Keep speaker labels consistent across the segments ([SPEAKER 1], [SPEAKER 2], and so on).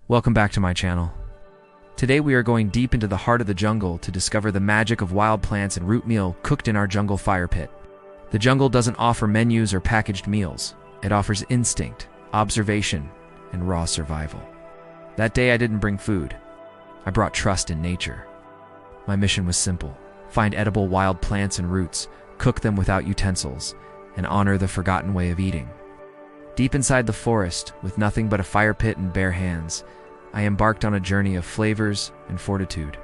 [SPEAKER 1] Welcome back to my channel. Today we are going deep into the heart of the jungle to discover the magic of wild plants and root meal cooked in our jungle fire pit. The jungle doesn't offer menus or packaged meals. It offers instinct, observation, and raw survival. That day I didn't bring food. I brought trust in nature. My mission was simple: find edible wild plants and roots, cook them without utensils, and honor the forgotten way of eating. Deep inside the forest, with nothing but a fire pit and bare hands, I embarked on a journey of flavors and fortitude.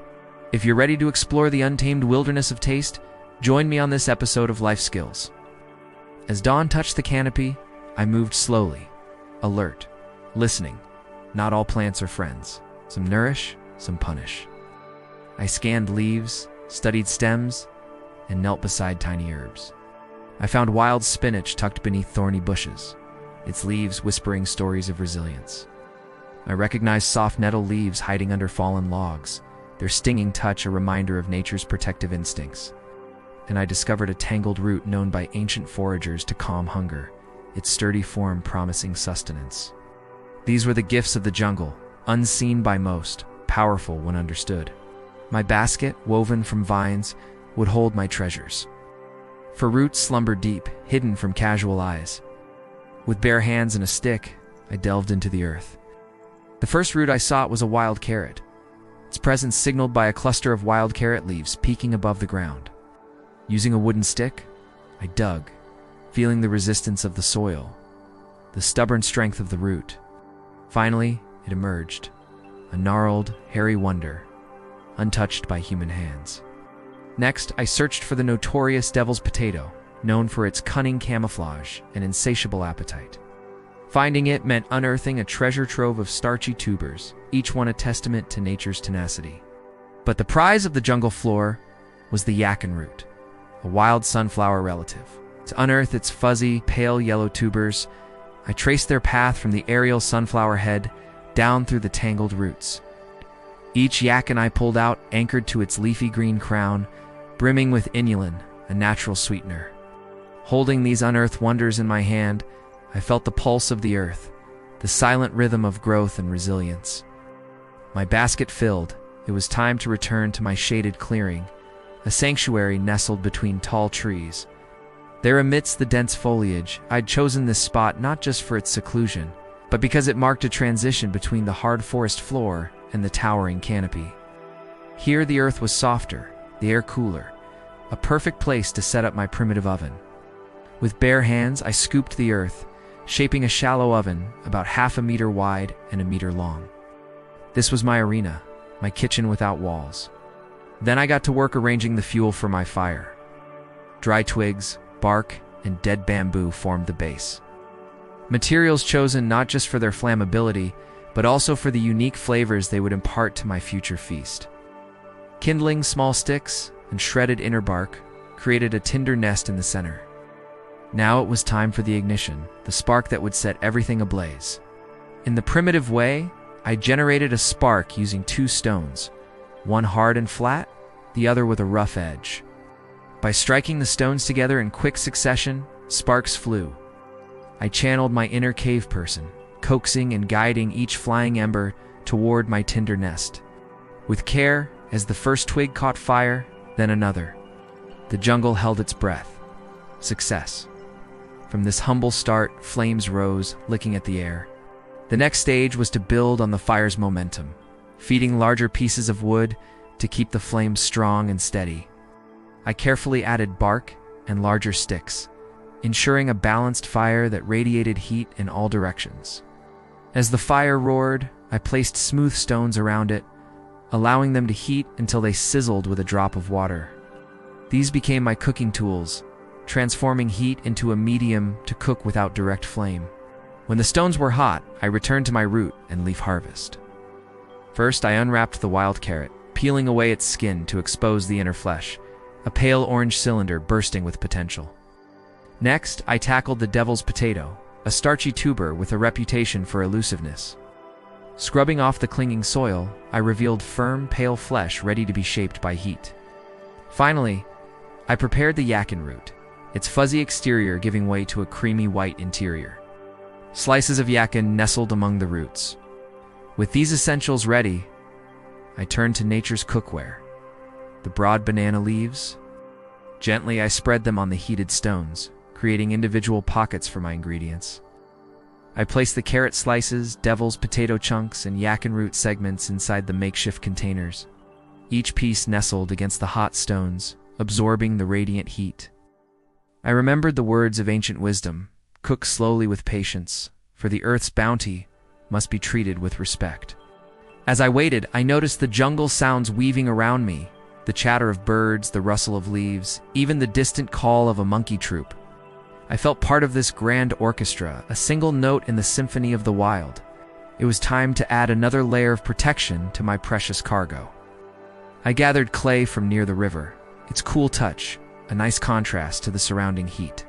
[SPEAKER 1] If you're ready to explore the untamed wilderness of taste, join me on this episode of Life Skills. As dawn touched the canopy, I moved slowly, alert, listening. Not all plants are friends. Some nourish, some punish. I scanned leaves, studied stems, and knelt beside tiny herbs. I found wild spinach tucked beneath thorny bushes, its leaves whispering stories of resilience. I recognized soft nettle leaves hiding under fallen logs, their stinging touch a reminder of nature's protective instincts. And I discovered a tangled root known by ancient foragers to calm hunger, its sturdy form promising sustenance. These were the gifts of the jungle, unseen by most, powerful when understood. My basket, woven from vines, would hold my treasures. For roots slumbered deep, hidden from casual eyes. With bare hands and a stick, I delved into the earth. The first root I sought was a wild carrot, its presence signaled by a cluster of wild carrot leaves peeking above the ground. Using a wooden stick, I dug, feeling the resistance of the soil, the stubborn strength of the root. Finally, it emerged, a gnarled, hairy wonder, untouched by human hands. Next, I searched for the notorious devil's potato, known for its cunning camouflage and insatiable appetite. Finding it meant unearthing a treasure trove of starchy tubers, each one a testament to nature's tenacity. But the prize of the jungle floor was the yakin root, a wild sunflower relative. To unearth its fuzzy, pale yellow tubers, I traced their path from the aerial sunflower head down through the tangled roots. Each yakin I pulled out anchored to its leafy green crown, brimming with inulin, a natural sweetener. Holding these unearthed wonders in my hand, I felt the pulse of the earth, the silent rhythm of growth and resilience. My basket filled, it was time to return to my shaded clearing, a sanctuary nestled between tall trees. There amidst the dense foliage, I'd chosen this spot not just for its seclusion, but because it marked a transition between the hard forest floor and the towering canopy. Here the earth was softer, the air cooler, a perfect place to set up my primitive oven. With bare hands, I scooped the earth, shaping a shallow oven about 1/2 meter wide and 1 meter long. This was my arena, my kitchen without walls. Then I got to work arranging the fuel for my fire. Dry twigs, bark, and dead bamboo formed the base. Materials chosen not just for their flammability, but also for the unique flavors they would impart to my future feast. Kindling small sticks and shredded inner bark created a tinder nest in the center. Now it was time for the ignition, the spark that would set everything ablaze. In the primitive way, I generated a spark using 2 stones, one hard and flat, the other with a rough edge. By striking the stones together in quick succession, sparks flew. I channeled my inner cave person, coaxing and guiding each flying ember toward my tinder nest. With care, as the first twig caught fire, then another. The jungle held its breath. Success. From this humble start, flames rose, licking at the air. The next stage was to build on the fire's momentum, feeding larger pieces of wood to keep the flames strong and steady. I carefully added bark and larger sticks, ensuring a balanced fire that radiated heat in all directions. As the fire roared, I placed smooth stones around it, allowing them to heat until they sizzled with a drop of water. These became my cooking tools, transforming heat into a medium to cook without direct flame. When the stones were hot, I returned to my root and leaf harvest. First, I unwrapped the wild carrot, peeling away its skin to expose the inner flesh, a pale orange cylinder bursting with potential. Next, I tackled the devil's potato, a starchy tuber with a reputation for elusiveness. Scrubbing off the clinging soil, I revealed firm, pale flesh ready to be shaped by heat. Finally, I prepared the yakin root, its fuzzy exterior giving way to a creamy white interior. Slices of yakin nestled among the roots. With these essentials ready, I turned to nature's cookware. The broad banana leaves. Gently, I spread them on the heated stones, creating individual pockets for my ingredients. I placed the carrot slices, devil's potato chunks, and yakin root segments inside the makeshift containers. Each piece nestled against the hot stones, absorbing the radiant heat. I remembered the words of ancient wisdom: cook slowly with patience, for the earth's bounty must be treated with respect. As I waited, I noticed the jungle sounds weaving around me, the chatter of birds, the rustle of leaves, even the distant call of a monkey troop. I felt part of this grand orchestra, a single note in the symphony of the wild. It was time to add another layer of protection to my precious cargo. I gathered clay from near the river, its cool touch, a nice contrast to the surrounding heat.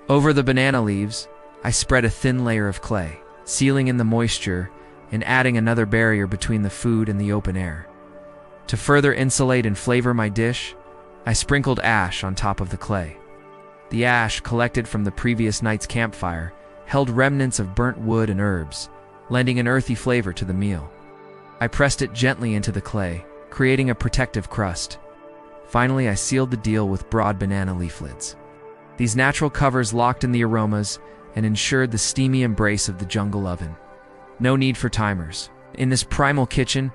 [SPEAKER 1] Over the banana leaves, I spread a thin layer of clay, sealing in the moisture and adding another barrier between the food and the open air. To further insulate and flavor my dish, I sprinkled ash on top of the clay. The ash, collected from the previous night's campfire, held remnants of burnt wood and herbs, lending an earthy flavor to the meal. I pressed it gently into the clay, creating a protective crust. Finally, I sealed the deal with broad banana leaf lids. These natural covers locked in the aromas and ensured the steamy embrace of the jungle oven. No need for timers. In this primal kitchen,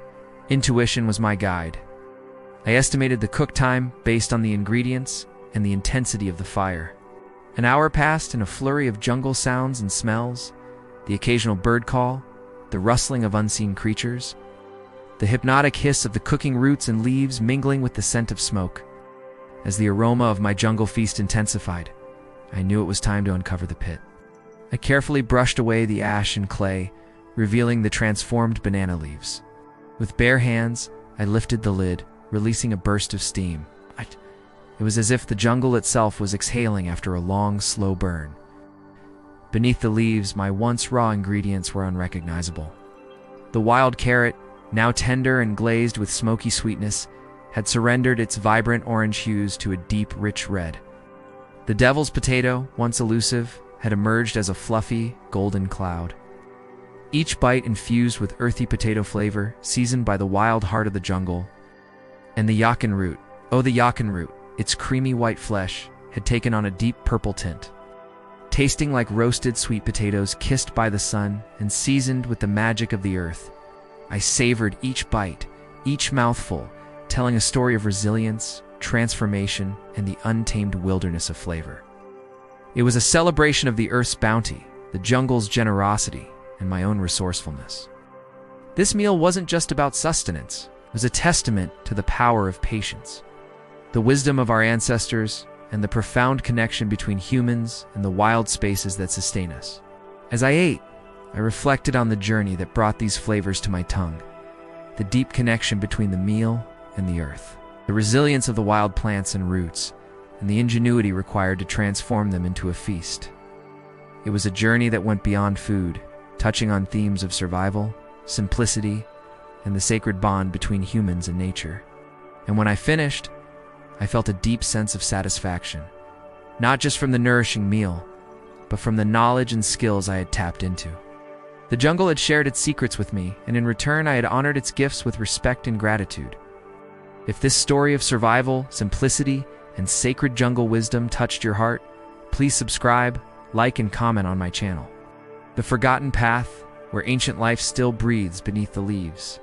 [SPEAKER 1] intuition was my guide. I estimated the cook time based on the ingredients and the intensity of the fire. An hour passed in a flurry of jungle sounds and smells, the occasional bird call, the rustling of unseen creatures, the hypnotic hiss of the cooking roots and leaves mingling with the scent of smoke. As the aroma of my jungle feast intensified, I knew it was time to uncover the pit. I carefully brushed away the ash and clay, revealing the transformed banana leaves. With bare hands, I lifted the lid, releasing a burst of steam. It was as if the jungle itself was exhaling after a long, slow burn. Beneath the leaves, my once raw ingredients were unrecognizable. The wild carrot, now tender and glazed with smoky sweetness, had surrendered its vibrant orange hues to a deep, rich red. The devil's potato, once elusive, had emerged as a fluffy, golden cloud. Each bite infused with earthy potato flavor, seasoned by the wild heart of the jungle. And the yakin root, its creamy white flesh, had taken on a deep purple tint. Tasting like roasted sweet potatoes kissed by the sun and seasoned with the magic of the earth, I savored each bite, each mouthful, telling a story of resilience, transformation, and the untamed wilderness of flavor. It was a celebration of the earth's bounty, the jungle's generosity, and my own resourcefulness. This meal wasn't just about sustenance, it was a testament to the power of patience, the wisdom of our ancestors, and the profound connection between humans and the wild spaces that sustain us. As I ate, I reflected on the journey that brought these flavors to my tongue, the deep connection between the meal and the earth, the resilience of the wild plants and roots, and the ingenuity required to transform them into a feast. It was a journey that went beyond food, touching on themes of survival, simplicity, and the sacred bond between humans and nature. And when I finished, I felt a deep sense of satisfaction, not just from the nourishing meal, but from the knowledge and skills I had tapped into. The jungle had shared its secrets with me, and in return I had honored its gifts with respect and gratitude. If this story of survival, simplicity, and sacred jungle wisdom touched your heart, please subscribe, like, and comment on my channel. The Forgotten Path, where ancient life still breathes beneath the leaves.